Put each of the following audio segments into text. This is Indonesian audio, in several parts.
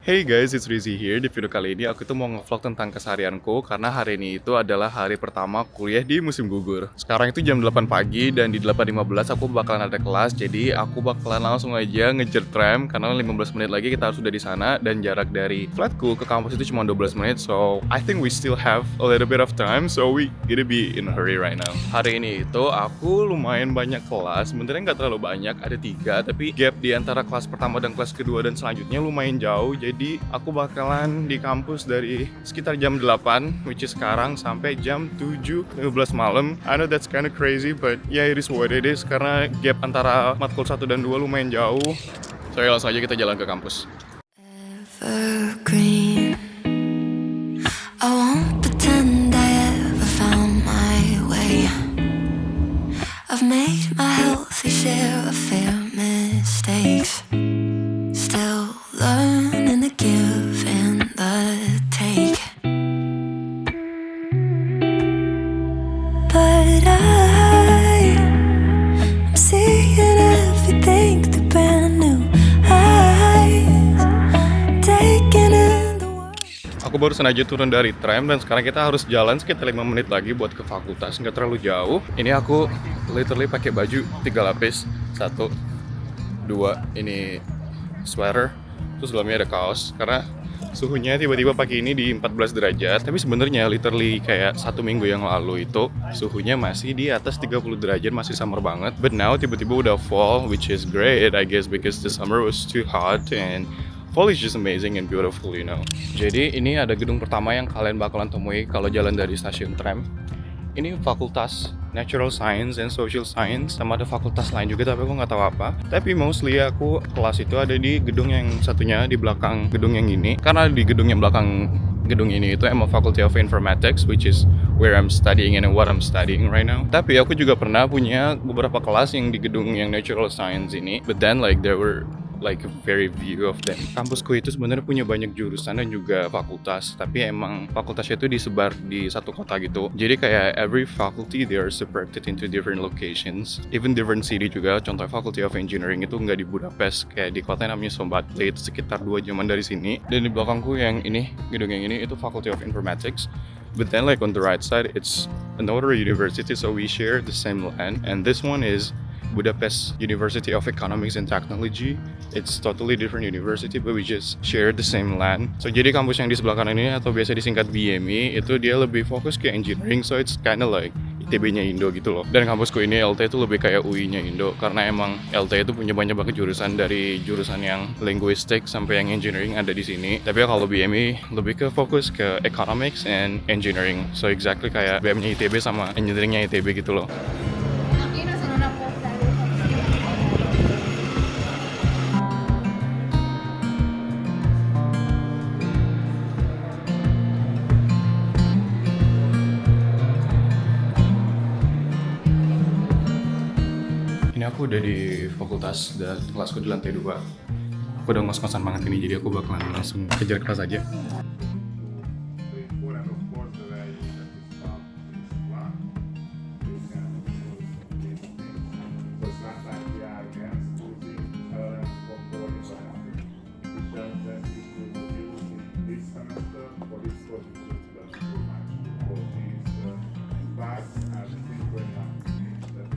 Hey guys, it's Rizzy here. Di video kali ini aku tuh mau ngevlog tentang keseharianku karena hari ini itu adalah hari pertama kuliah di musim gugur. Sekarang itu jam 8 pagi dan di 8.15 aku bakalan ada kelas. Jadi aku bakalan langsung aja ngejar tram karena 15 menit lagi kita harus sudah di sana dan jarak dari flatku ke kampus itu cuma 12 menit. So, I think we still have a little bit of time. So, we gonna be in a hurry right now. Hari ini itu aku lumayan banyak kelas. Sebenarnya nggak terlalu banyak, ada 3. Tapi gap di antara kelas pertama dan kelas kedua dan selanjutnya lumayan jauh. Jadi aku bakalan di kampus dari sekitar jam 8, which is sekarang, sampai jam 7.15 malam. I know that's kind of crazy, but yeah, it is what it is. Karena gap antara matkul 1 dan 2 lumayan jauh. So ya langsung aja kita jalan ke kampus. Evergreen. I won't pretend I ever found my way. I've made my healthy share of fair mistakes. Still learning to give and the take. But I'm seeing everything through brand new eyes. Taking in the world. Aku baru aja turun dari tram dan sekarang kita harus jalan sekitar 5 menit lagi buat ke fakultas. Nggak terlalu jauh. Ini aku literally pakai baju 3 lapis. 1, 2, ini sweater. Terus dalamnya ada kaos karena suhunya tiba-tiba pagi ini di 14 derajat. Tapi sebenarnya literally kayak 1 minggu yang lalu itu suhunya masih di atas 30 derajat, masih summer banget. But now tiba-tiba udah fall, which is great I guess because the summer was too hot and fall is just amazing and beautiful, you know. Jadi ini ada gedung pertama yang kalian bakalan temui kalau jalan dari stasiun tram. Ini fakultas Natural Science and Social Science, sama ada fakultas lain juga tapi aku nggak tahu apa. Tapi mostly aku kelas itu ada di gedung yang satunya di belakang gedung yang ini. Karena di gedung yang belakang gedung ini itu emang Faculty of Informatics, which is where I'm studying and what I'm studying right now. Tapi aku juga pernah punya beberapa kelas yang di gedung yang Natural Science ini. But then like there were like a very view of them. Kampusku itu sebenarnya punya banyak jurusan dan juga fakultas, tapi emang fakultasnya itu disebar di satu kota gitu. Jadi kayak every faculty they are separated into different locations, even different city juga. Contoh Faculty of Engineering itu nggak di Budapest, kayak di kota namanya Szombathely, itu sekitar 2 jaman dari sini. Dan di belakangku yang ini, gedung yang ini itu Faculty of Informatics. But then like on the right side it's another university, so we share the same land, and this one is Budapest University of Economics and Technology. It's totally different university, but we just share the same land. So jadi kampus yang di sebelah kanan ini atau biasa disingkat BME itu dia lebih fokus ke engineering, so it's kinda like ITB-nya Indo gitu loh. Dan kampusku ini LT itu lebih kayak UI-nya Indo karena emang LT itu punya banyak banget jurusan, dari jurusan yang linguistik sampai yang engineering ada di sini. Tapi kalau BME lebih ke fokus ke economics and engineering. So exactly kayak BM-nya ITB sama engineering-nya ITB gitu loh. Ini aku udah di fakultas dan kelasku di lantai 2. Aku udah ngos-ngosan banget ini, jadi aku bakalan langsung kejar kelas aja.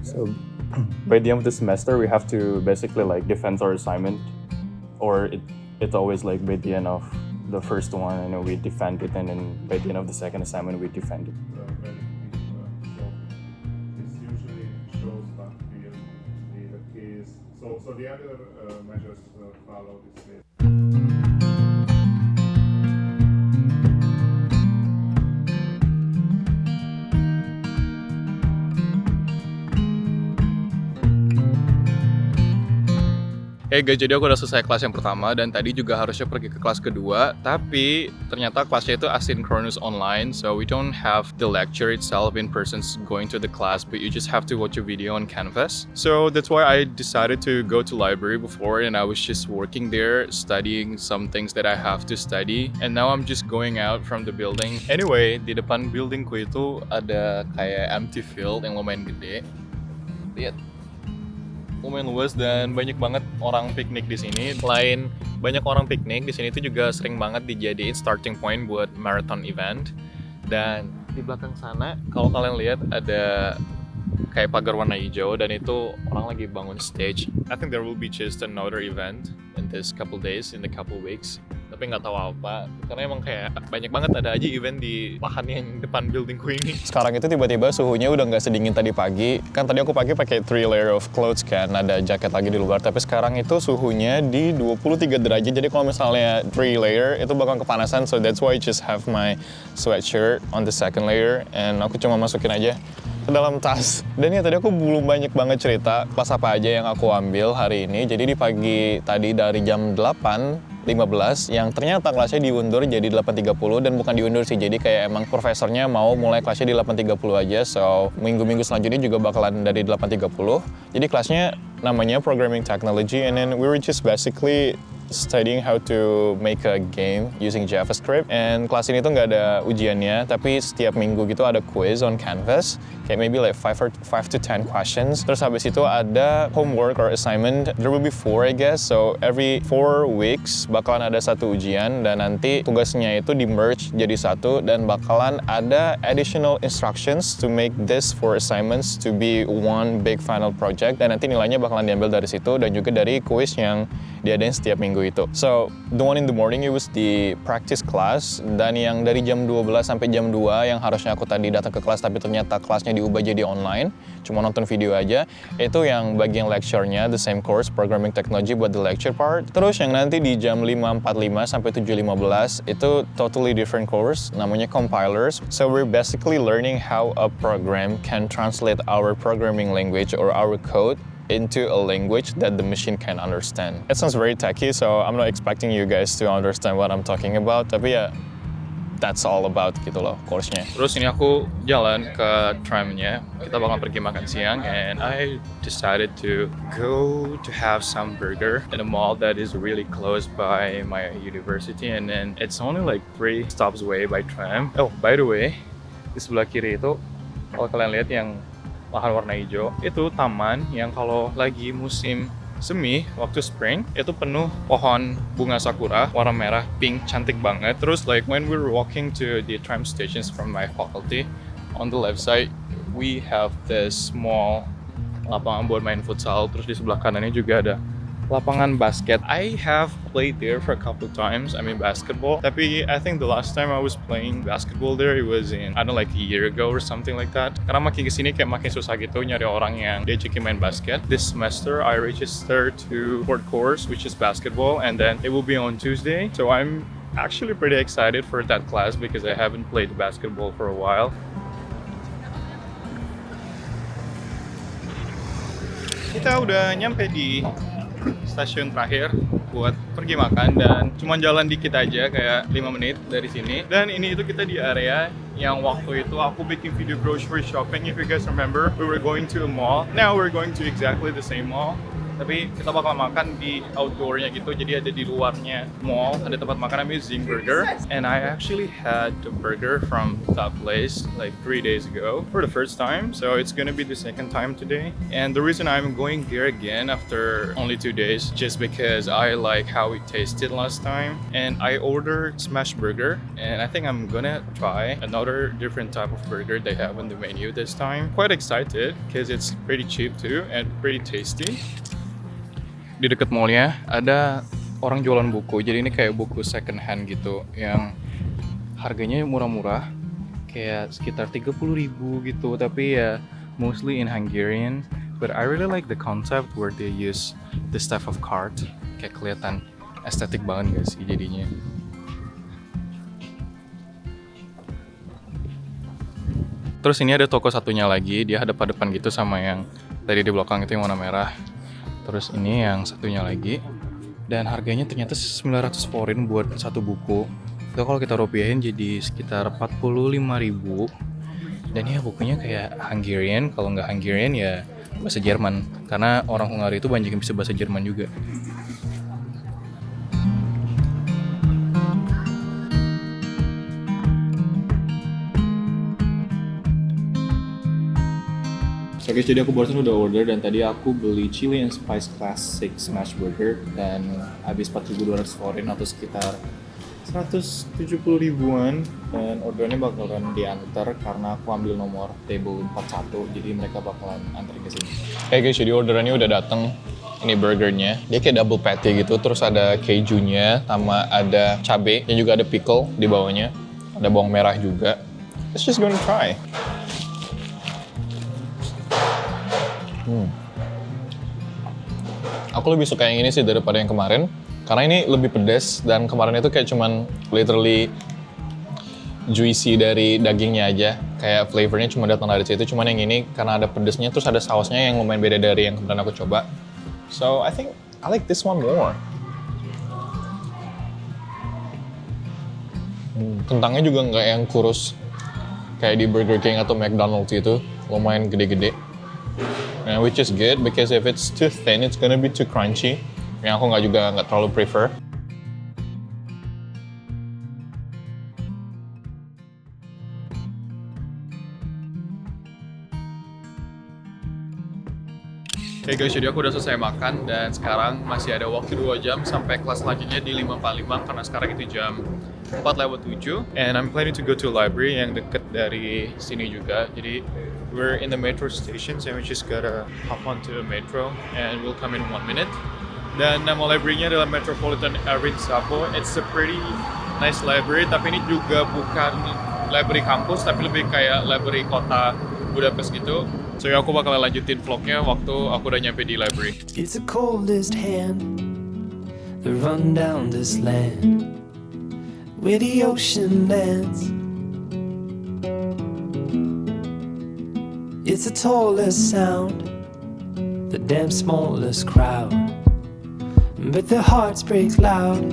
So by the end of the semester we have to basically like defend our assignment, or it's always like by the end of the first one and then we defend it, and then by the end of the second assignment we defend it. This usually shows that the case. So the other measures follow this way. Hey guys, jadi aku udah selesai kelas yang pertama dan tadi juga harusnya pergi ke kelas kedua, tapi ternyata kelasnya itu asynchronous online, so we don't have the lecture itself in person going to the class, but you just have to watch a video on Canvas. So that's why I decided to go to library before, and I was just working there studying some things that I have to study, and now I'm just going out from the building. Anyway, di depan buildingku itu ada kayak empty field yang lumayan gede. Lihat. lumayan luas dan banyak banget orang piknik di sini. Selain banyak orang piknik, di sini tuh juga sering banget dijadiin starting point buat marathon event. Dan di belakang sana, kalau kalian lihat ada kayak pagar warna hijau dan itu orang lagi bangun stage. I think there will be just another event in this couple days, in the couple weeks. Tapi nggak tahu apa, karena emang kayak banyak banget ada aja event di lahan yang depan buildingku ini. Sekarang itu tiba-tiba suhunya udah nggak sedingin tadi pagi. Kan tadi aku pagi pakai 3 layer of clothes kan, ada jaket lagi di luar. Tapi sekarang itu suhunya di 23 derajat. Jadi kalau misalnya 3 layer itu bakal kepanasan. So that's why I just have my sweatshirt on the second layer. And aku cuma masukin aja ke dalam tas. Dan ya tadi aku belum banyak banget cerita kelas apa aja yang aku ambil hari ini. Jadi di pagi tadi dari jam 8.15 yang ternyata kelasnya diundur jadi 8.30 dan bukan diundur sih, jadi kayak emang profesornya mau mulai kelasnya di 8.30 aja. So minggu-minggu selanjutnya juga bakalan dari 8.30. Jadi kelasnya namanya Programming Technology and then we were just basically studying how to make a game using JavaScript. And kelas ini tuh nggak ada ujiannya, tapi setiap minggu gitu ada quiz on Canvas, kayak maybe like 5 to 10 questions. Terus habis itu ada homework or assignment. There will be 4 I guess. So every 4 weeks bakalan ada satu ujian dan nanti tugasnya itu di merge jadi satu dan bakalan ada additional instructions to make this 4 assignments to be one big final project. Dan nanti nilainya bakalan diambil dari situ dan juga dari quiz yang diadain setiap minggu itu. So, the one in the morning it was the practice class, dan yang dari jam 12 sampai jam 2 yang harusnya aku tadi datang ke kelas tapi ternyata kelasnya diubah jadi online, cuma nonton video aja, itu yang bagian lecture-nya, the same course, Programming Technology buat the lecture part. Terus yang nanti di jam 5.45 sampai 7.15 itu totally different course, namanya Compilers. So, we're basically learning how a program can translate our programming language or our code into a language that the machine can understand. It sounds very techy, so I'm not expecting you guys to understand what I'm talking about. Tapi ya, that's all about gitu loh course-nya. Terus ini aku jalan ke tramnya. Kita bakal pergi makan siang, and I decided to go to have some burger in a mall that is really close by my university, and then it's only like 3 stops away by tram. Oh, by the way, di sebelah kiri itu, kalau kalian lihat yang lahan warna hijau, itu taman yang kalau lagi musim semi, waktu spring, itu penuh pohon bunga sakura, warna merah, pink, cantik banget. Terus like when we were walking to the tram stations from my faculty, on the left side, we have this small lapangan buat main futsal. Terus di sebelah kanannya juga ada lapangan basket. I have played there for a couple times, I mean basketball. Tapi I think the last time I was playing basketball there, it was in, I don't know, like a year ago or something like that. Karena makin kesini kayak makin susah gitu nyari orang yang diajakin main basket. This semester I registered to sport course, which is basketball, and then it will be on Tuesday. So I'm actually pretty excited for that class because I haven't played basketball for a while. Kita udah nyampe di stasiun terakhir buat pergi makan dan cuma jalan dikit aja kayak 5 menit dari sini. Dan ini itu kita di area yang waktu itu aku bikin video grocery shopping. If you guys remember, we were going to a mall. Now we're going to exactly the same mall. Tapi kita bakal makan di outdoornya gitu, jadi ada di luarnya mall, ada tempat makan namanya Zing Burger. And I actually had the burger from that place like 3 days ago for the first time, so it's gonna be the second time today. And the reason I'm going there again after only 2 days, just because I like how it tasted last time. And I ordered smash burger, and I think I'm gonna try another different type of burger they have on the menu this time. Quite excited, because it's pretty cheap too, and pretty tasty. Di dekat mallnya ada orang jualan buku, jadi ini kayak buku second hand gitu yang harganya murah-murah, kayak sekitar 30.000 gitu, tapi ya mostly in Hungarian. But I really like the concept where they use this type of card, kayak kelihatan estetik banget guys sih jadinya. Terus ini ada toko satunya lagi, dia hadap-hadapan gitu sama yang tadi di belakang itu yang warna merah. Terus ini yang satunya lagi, dan harganya ternyata 900 forin buat satu buku. Itu kalau kita rupiahin jadi sekitar 45.000. Dan ya bukunya kayak Hungarian, kalau nggak Hungarian ya bahasa Jerman. Karena orang Hungaria itu banyak yang bisa bahasa Jerman juga. So guys, jadi aku barusan udah order dan tadi aku beli chili and spice classic smash burger dan habis 4.200 foreign atau sekitar 170 ribuan dan ordernya bakalan diantar karena aku ambil nomor table 41 jadi mereka bakalan anterin ke sini. Hey guys, jadi orderannya udah dateng. Ini burgernya, dia kayak double patty gitu, terus ada kejunya, sama ada cabe, dan juga ada pickle di bawahnya, ada bawang merah juga. Let's just gonna try. Aku lebih suka yang ini sih daripada yang kemarin, karena ini lebih pedas dan kemarin itu kayak cuman literally juicy dari dagingnya aja, kayak flavornya cuma datang dari situ. Cuman yang ini karena ada pedasnya, terus ada sausnya yang lumayan beda dari yang kemarin aku coba. So I think I like this one more. Kentangnya juga nggak yang kurus kayak di Burger King atau McDonald's itu, lumayan gede-gede. Which is good because if it's too thin, it's gonna be too crunchy. Yang aku nggak terlalu prefer. Oke guys, jadi aku udah selesai makan dan sekarang masih ada waktu 2 jam sampai kelas selanjutnya di 5.45 karena sekarang itu jam 4:07 and I'm planning to go to a library yang deket dari sini juga. Jadi we're in the metro station, so we just gotta hop onto the metro and we'll come in 1 minute. Dan nama library-nya adalah Metropolitan Erwin Szabo. It's a pretty nice library, tapi ini juga bukan library kampus, tapi lebih kayak library kota Budapest gitu. So ya aku bakal lanjutin vlognya waktu aku udah nyampe di library. It's the coldest hand that run down this land where the ocean lands. It's the tallest sound, the damn smallest crowd, but their hearts break loud.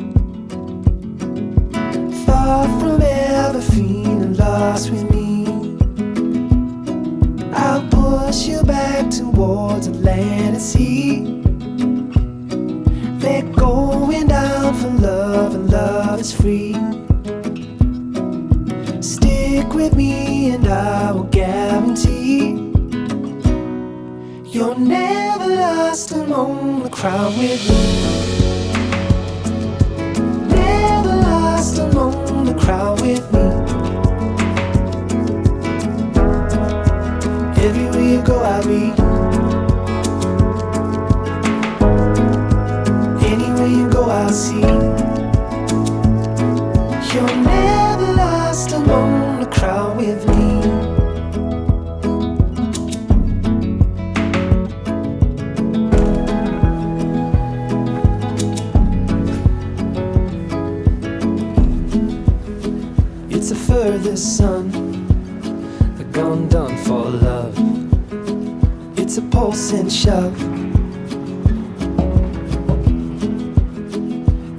Far from ever feeling lost with me, I'll push you back towards the land and sea. They're going down for love and love is free. Stick with me and I will guarantee you're never lost among the crowd with me. Never lost among the crowd with me. Everywhere you go, I'll be. Anywhere you go, I'll see. You're never lost among the crowd with me. It's the furthest sun, the gone done for love. It's a pulse and shove.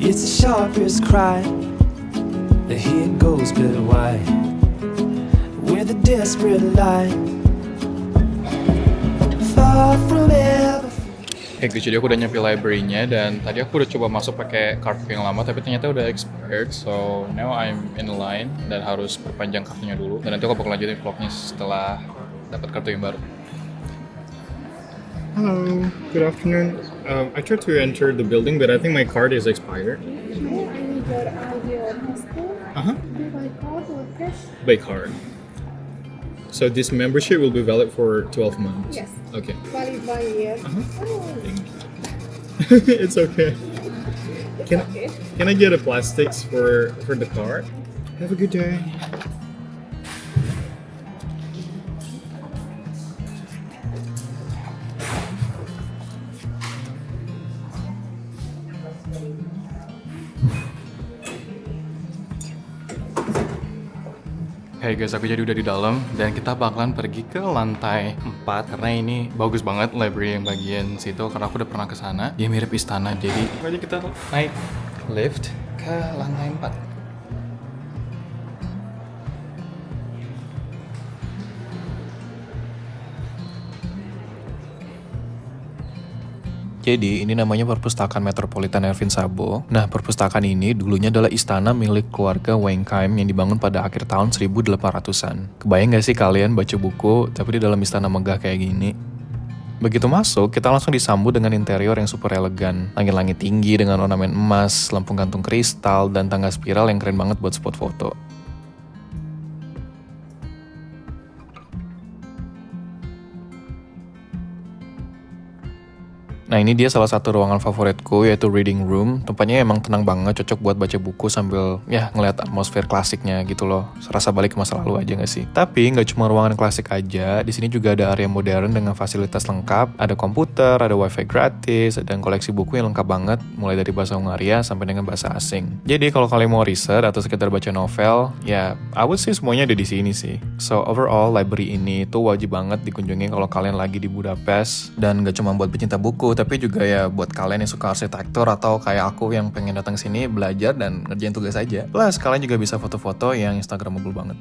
It's the sharpest cry. The here goes, but why? With a desperate lie. Far from ever. Hey guys, jadi aku udah nyampe library-nya dan tadi aku udah coba masuk pakai kartu yang lama tapi ternyata udah expired. So now I'm in line dan harus perpanjang kartunya dulu. Dan nanti aku bakal lanjutin vlognya setelah dapat kartu yang baru. Hello, good afternoon. I tried to enter the building, but I think my card is expired. I need your ID or passport. Uh-huh. By card or cash? By card. So this membership will be valid for 12 months? Yes. Okay. Valid by a year. It's okay. Can I get a plastics for the card? Have a good day. Hey guys, aku jadi udah di dalam dan kita bakalan pergi ke lantai 4 karena ini bagus banget library yang bagian situ karena aku udah pernah ke sana. Dia mirip istana, jadi kita naik lift ke lantai 4. Jadi ini namanya Perpustakaan Metropolitan Ervin Sabo. Nah, perpustakaan ini dulunya adalah istana milik keluarga Weinheim yang dibangun pada akhir tahun 1800-an. Kebayang gak sih kalian baca buku tapi di dalam istana megah kayak gini? Begitu masuk, kita langsung disambut dengan interior yang super elegan. Langit-langit tinggi dengan ornamen emas, lampu gantung kristal, dan tangga spiral yang keren banget buat spot foto. Nah, ini dia salah satu ruangan favoritku, yaitu reading room. Tempatnya emang tenang banget, cocok buat baca buku sambil ya ngeliat atmosfer klasiknya gitu loh. Serasa balik ke masa lalu aja gak sih? Tapi nggak cuma ruangan klasik aja, di sini juga ada area modern dengan fasilitas lengkap. Ada komputer, ada wifi gratis, dan koleksi buku yang lengkap banget, mulai dari bahasa Hungaria sampai dengan bahasa asing. Jadi kalau kalian mau riset atau sekedar baca novel, ya I would say semuanya ada di sini sih. So overall, library ini tuh wajib banget dikunjungi kalau kalian lagi di Budapest. Dan nggak cuma buat pecinta buku, tapi juga ya buat kalian yang suka arsitektur atau kayak aku yang pengen datang sini belajar dan ngerjain tugas aja. Plus kalian juga bisa foto-foto yang instagramable banget.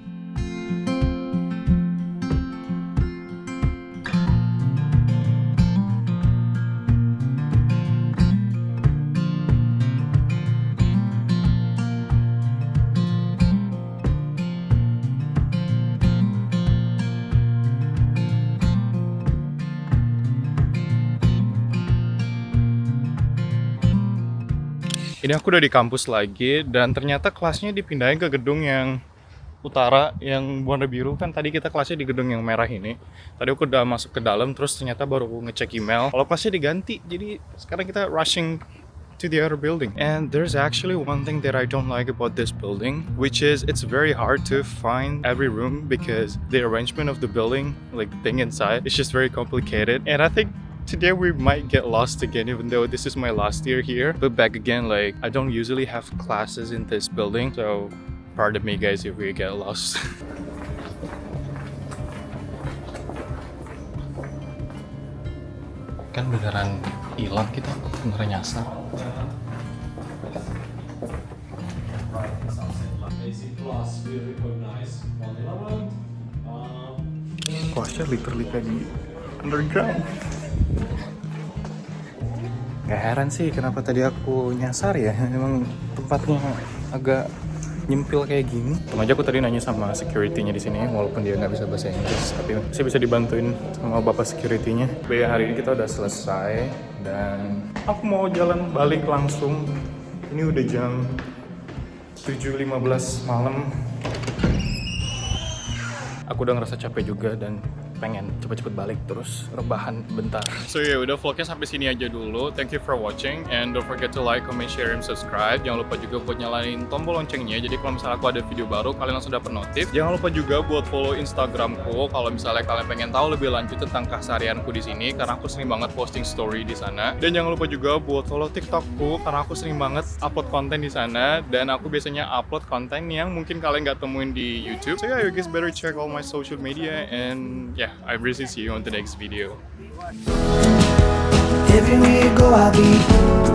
Ini aku udah di kampus lagi dan ternyata kelasnya dipindahin ke gedung yang utara yang warna biru. Kan tadi kita kelasnya di gedung yang merah ini. Tadi aku udah masuk ke dalam terus ternyata baru ngecek email kalau kelasnya diganti. Jadi sekarang kita rushing to the other building. And there's actually one thing that I don't like about this building, which is it's very hard to find every room because the arrangement of the building, like the thing inside, is just very complicated. And I think today we might get lost again, even though this is my last year here. But back again, like I don't usually have classes in this building, so pardon me guys if we get lost. Kan beneran hilang kita, beneran nyasar. Kelasnya literally kayak di underground. Gak heran sih kenapa tadi aku nyasar ya, emang tempatnya agak nyempil kayak gini. Aja aku tadi nanya sama security-nya di sini, walaupun dia nggak bisa bahasa Inggris, tapi masih bisa dibantuin sama bapak security-nya. Tapi hari ini kita udah selesai dan aku mau jalan balik langsung. Ini udah jam 7.15 malam. Aku udah ngerasa capek juga dan pengen cepet-cepet balik terus rebahan bentar. So ya udah vlognya sampai sini aja dulu. Thank you for watching and don't forget to like, comment, share, and subscribe. Jangan lupa juga buat nyalain tombol loncengnya. Jadi kalau misalnya aku ada video baru kalian langsung dapat notif. Jangan lupa juga buat follow Instagramku kalau misalnya kalian pengen tahu lebih lanjut tentang keseharianku di sini karena aku sering banget posting story di sana. Dan jangan lupa juga buat follow TikTokku karena aku sering banget upload konten di sana dan aku biasanya upload konten yang mungkin kalian nggak temuin di YouTube. So yeah, you guys better check all my social media and yeah, I really see you on the next video. Everywhere you go, I'll be